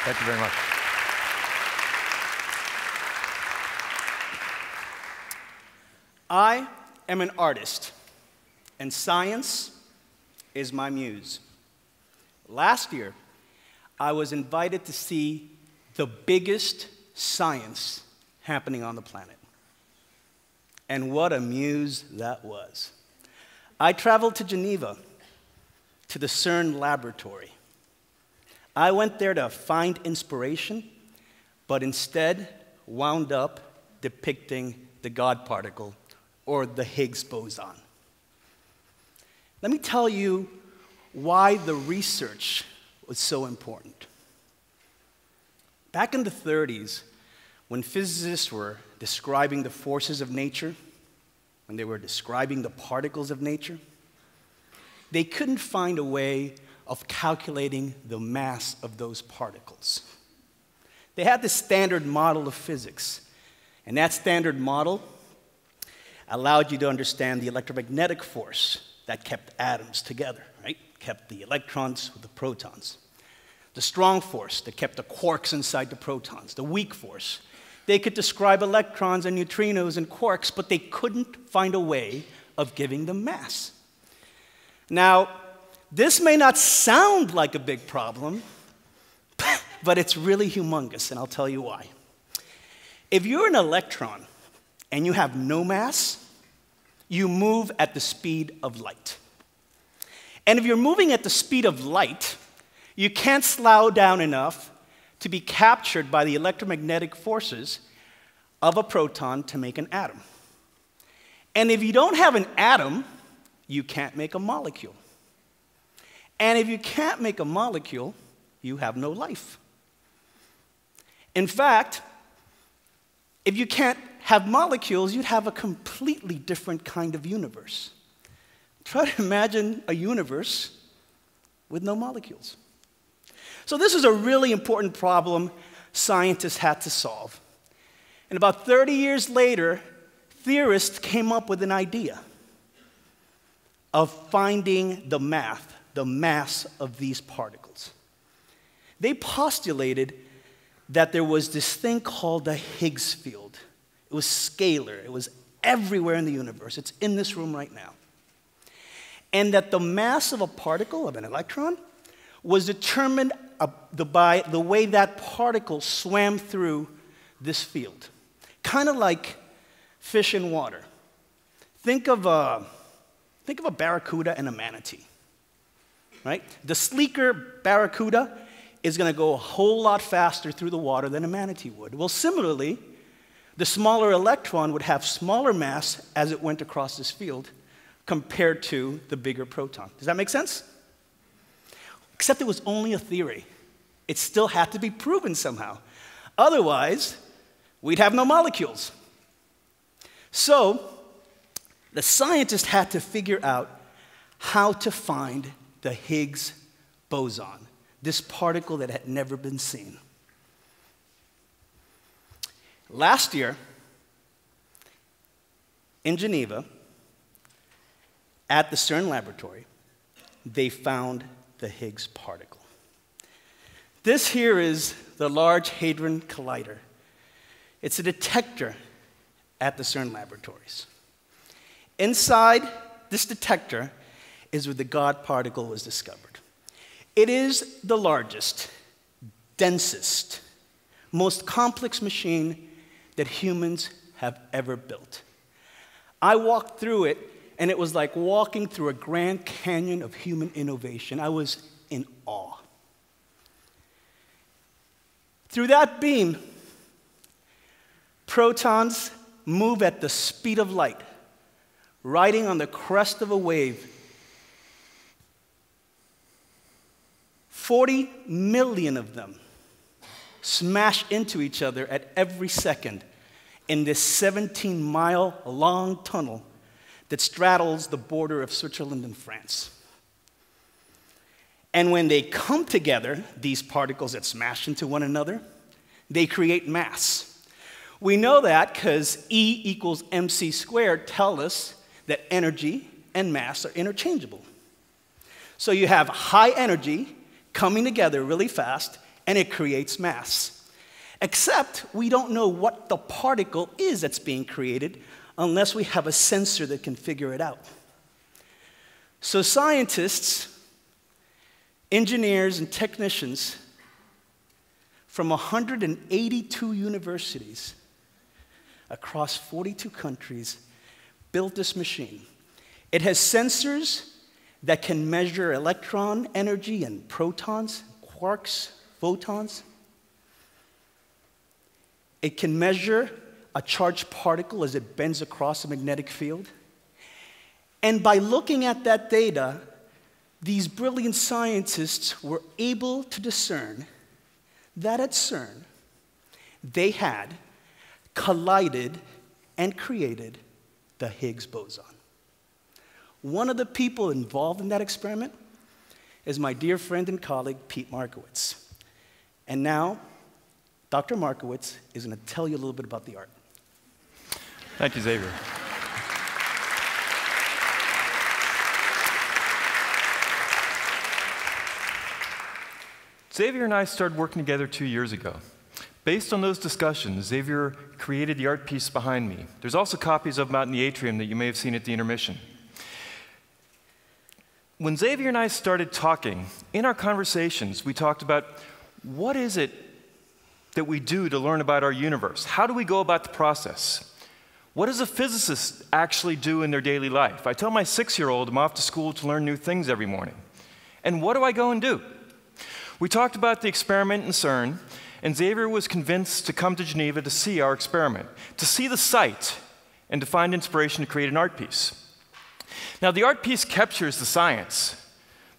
Thank you very much. I am an artist, and science is my muse. Last year, I was invited to see the biggest science happening on the planet. And what a muse that was. I traveled to Geneva, to the CERN laboratory. I went there to find inspiration, but instead wound up depicting the God particle, or the Higgs boson. Let me tell you why the research was so important. Back in the 30s, when physicists were describing the forces of nature, when they were describing the particles of nature, they couldn't find a way of calculating the mass of those particles. They had the standard model of physics, and that standard model allowed you to understand the electromagnetic force that kept atoms together, right? Kept the electrons with the protons. The strong force that kept the quarks inside the protons. The weak force. They could describe electrons and neutrinos and quarks, but they couldn't find a way of giving them mass. Now, this may not sound like a big problem, but it's really humongous, and I'll tell you why. If you're an electron and you have no mass, you move at the speed of light. And if you're moving at the speed of light, you can't slow down enough to be captured by the electromagnetic forces of a proton to make an atom. And if you don't have an atom, you can't make a molecule. And if you can't make a molecule, you have no life. In fact, if you can't have molecules, you'd have a completely different kind of universe. Try to imagine a universe with no molecules. So this is a really important problem scientists had to solve. And about 30 years later, theorists came up with an idea of finding the mass of these particles. They postulated that there was this thing called the Higgs field. It was scalar. It was everywhere in the universe. It's in this room right now. And that the mass of a particle, of an electron, was determined by the way that particle swam through this field. Kind of like fish in water. Think of a barracuda and a manatee. Right? The sleeker barracuda is going to go a whole lot faster through the water than a manatee would. Well, similarly, the smaller electron would have smaller mass as it went across this field compared to the bigger proton. Does that make sense? Except it was only a theory. It still had to be proven somehow. Otherwise, we'd have no molecules. So, the scientists had to figure out how to find the Higgs boson, this particle that had never been seen. Last year, in Geneva, at the CERN laboratory, they found the Higgs particle. This here is the Large Hadron Collider. It's a detector at the CERN laboratories. Inside this detector is where the God particle was discovered. It is the largest, densest, most complex machine that humans have ever built. I walked through it, and it was like walking through a Grand Canyon of human innovation. I was in awe. Through that beam, protons move at the speed of light, riding on the crest of a wave. 40 million of them smash into each other at every second in this 17-mile-long tunnel that straddles the border of Switzerland and France. And when they come together, these particles that smash into one another, they create mass. We know that because E equals mc squared tell us that energy and mass are interchangeable. So you have high energy coming together really fast, and it creates mass. Except we don't know what the particle is that's being created unless we have a sensor that can figure it out. So scientists, engineers, and technicians from 182 universities across 42 countries built this machine. It has sensors that can measure electron energy and protons, quarks, photons. It can measure a charged particle as it bends across a magnetic field. And by looking at that data, these brilliant scientists were able to discern that at CERN, they had collided and created the Higgs boson. One of the people involved in that experiment is my dear friend and colleague, Pete Markowitz. And now, Dr. Markowitz is going to tell you a little bit about the art. Thank you, Xavier. Xavier and I started working together 2 years ago. Based on those discussions, Xavier created the art piece behind me. There's also copies of them out in the atrium that you may have seen at the intermission. When Xavier and I started talking, in our conversations, we talked about what is it that we do to learn about our universe? How do we go about the process? What does a physicist actually do in their daily life? I tell my 6-year-old I'm off to school to learn new things every morning. And what do I go and do? We talked about the experiment in CERN, and Xavier was convinced to come to Geneva to see our experiment, to see the site, and to find inspiration to create an art piece. Now, the art piece captures the science,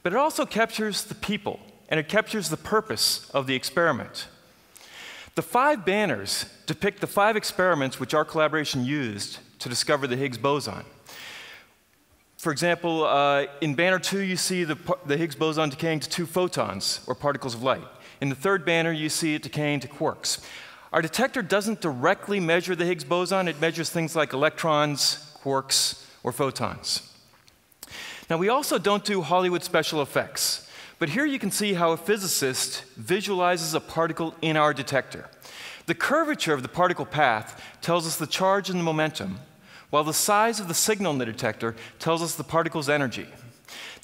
but it also captures the people, and it captures the purpose of the experiment. The 5 banners depict the 5 experiments which our collaboration used to discover the Higgs boson. For example, in banner 2, you see the Higgs boson decaying to 2 photons, or particles of light. In the 3rd banner, you see it decaying to quarks. Our detector doesn't directly measure the Higgs boson. It measures things like electrons, quarks, or photons. Now, we also don't do Hollywood special effects, but here you can see how a physicist visualizes a particle in our detector. The curvature of the particle path tells us the charge and the momentum, while the size of the signal in the detector tells us the particle's energy.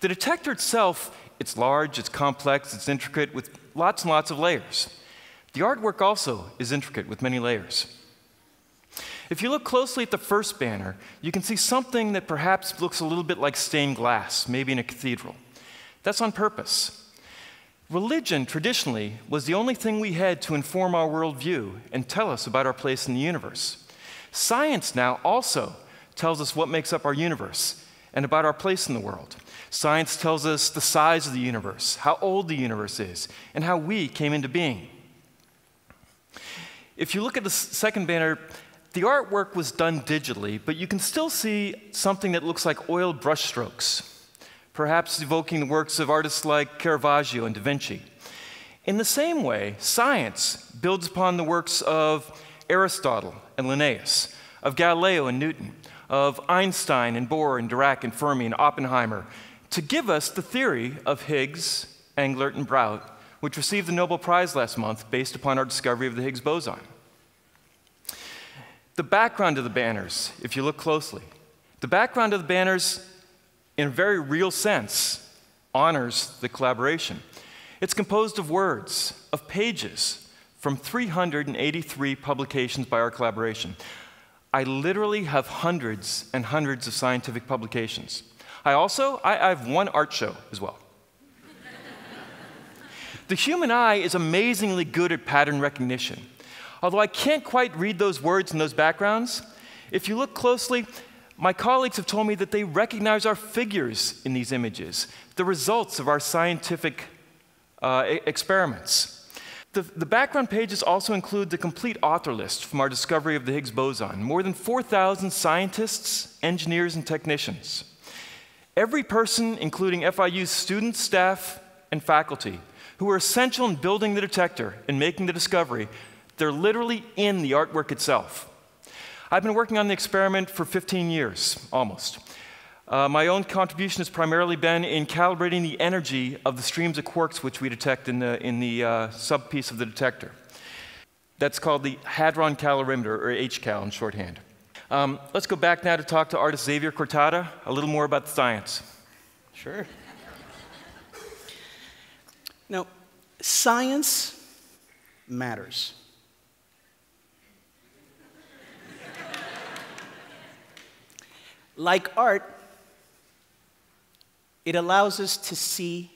The detector itself, it's large, it's complex, it's intricate, with lots and lots of layers. The artwork also is intricate with many layers. If you look closely at the first banner, you can see something that perhaps looks a little bit like stained glass, maybe in a cathedral. That's on purpose. Religion, traditionally, was the only thing we had to inform our worldview and tell us about our place in the universe. Science now also tells us what makes up our universe and about our place in the world. Science tells us the size of the universe, how old the universe is, and how we came into being. If you look at the second banner, the artwork was done digitally, but you can still see something that looks like oiled brushstrokes, perhaps evoking the works of artists like Caravaggio and Da Vinci. In the same way, science builds upon the works of Aristotle and Linnaeus, of Galileo and Newton, of Einstein and Bohr and Dirac and Fermi and Oppenheimer, to give us the theory of Higgs, Englert, and Brout, which received the Nobel Prize last month based upon our discovery of the Higgs boson. The background of the banners, if you look closely, the background of the banners, in a very real sense, honors the collaboration. It's composed of words, of pages, from 383 publications by our collaboration. I literally have hundreds and hundreds of scientific publications. I have one art show as well. The human eye is amazingly good at pattern recognition. Although I can't quite read those words in those backgrounds, if you look closely, my colleagues have told me that they recognize our figures in these images, the results of our scientific experiments. The background pages also include the complete author list from our discovery of the Higgs boson, more than 4,000 scientists, engineers, and technicians. Every person, including FIU's students, staff, and faculty, who are essential in building the detector and making the discovery, they're literally in the artwork itself. I've been working on the experiment for 15 years, almost. My own contribution has primarily been in calibrating the energy of the streams of quarks which we detect in the sub-piece of the detector. That's called the Hadron Calorimeter, or HCal in shorthand. Let's go back now to talk to artist Xavier Cortada a little more about the science. Sure. Now, science matters. Like art, it allows us to see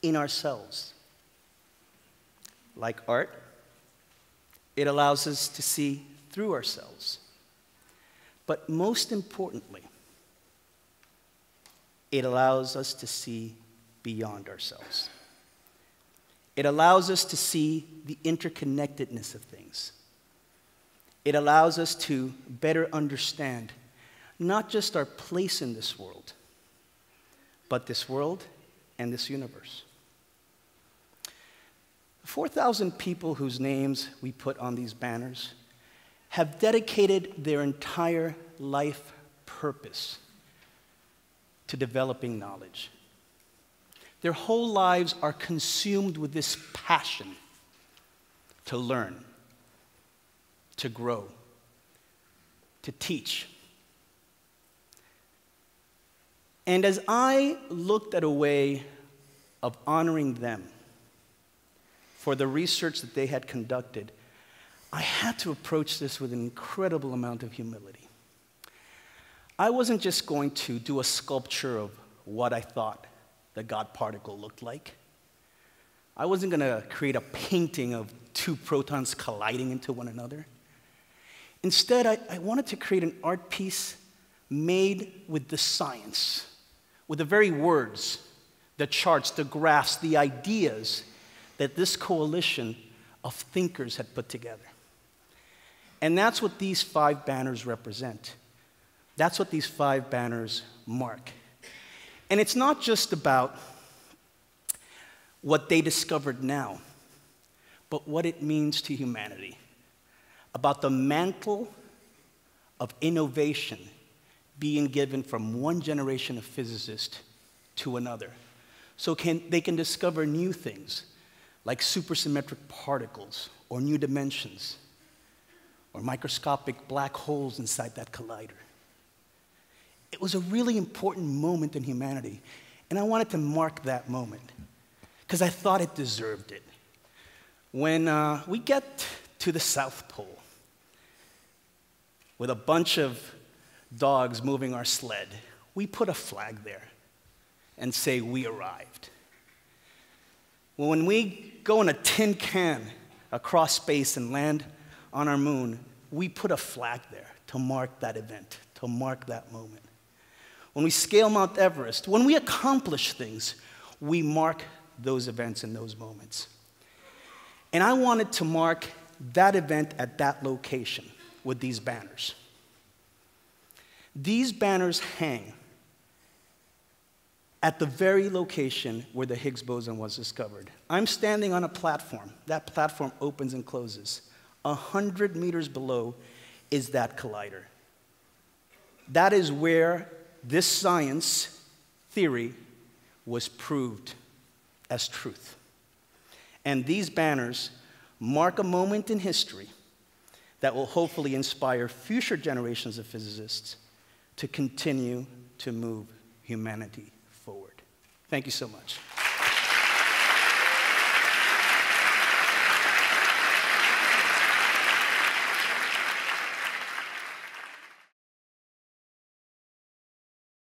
in ourselves. Like art, it allows us to see through ourselves. But most importantly, it allows us to see beyond ourselves. It allows us to see the interconnectedness of things. It allows us to better understand not just our place in this world, but this world and this universe. 4,000 people whose names we put on these banners have dedicated their entire life purpose to developing knowledge. Their whole lives are consumed with this passion to learn, to grow, to teach. And as I looked at a way of honoring them for the research that they had conducted, I had to approach this with an incredible amount of humility. I wasn't just going to do a sculpture of what I thought the God particle looked like. I wasn't going to create a painting of two protons colliding into one another. Instead, I wanted to create an art piece made with the science, with the very words, the charts, the graphs, the ideas that this coalition of thinkers had put together. And that's what these 5 banners represent. That's what these 5 banners mark. And it's not just about what they discovered now, but what it means to humanity, about the mantle of innovation being given from one generation of physicists to another. So they can discover new things, like supersymmetric particles, or new dimensions, or microscopic black holes inside that collider. It was a really important moment in humanity, and I wanted to mark that moment, because I thought it deserved it. When we get to the South Pole, with a bunch of dogs moving our sled, we put a flag there and say, "We arrived." When we go in a tin can across space and land on our moon, we put a flag there to mark that event, to mark that moment. When we scale Mount Everest, when we accomplish things, we mark those events and those moments. And I wanted to mark that event at that location with these banners. These banners hang at the very location where the Higgs boson was discovered. I'm standing on a platform. That platform opens and closes. 100 meters below is that collider. That is where this science theory was proved as truth. And these banners mark a moment in history that will hopefully inspire future generations of physicists to continue to move humanity forward. Thank you so much.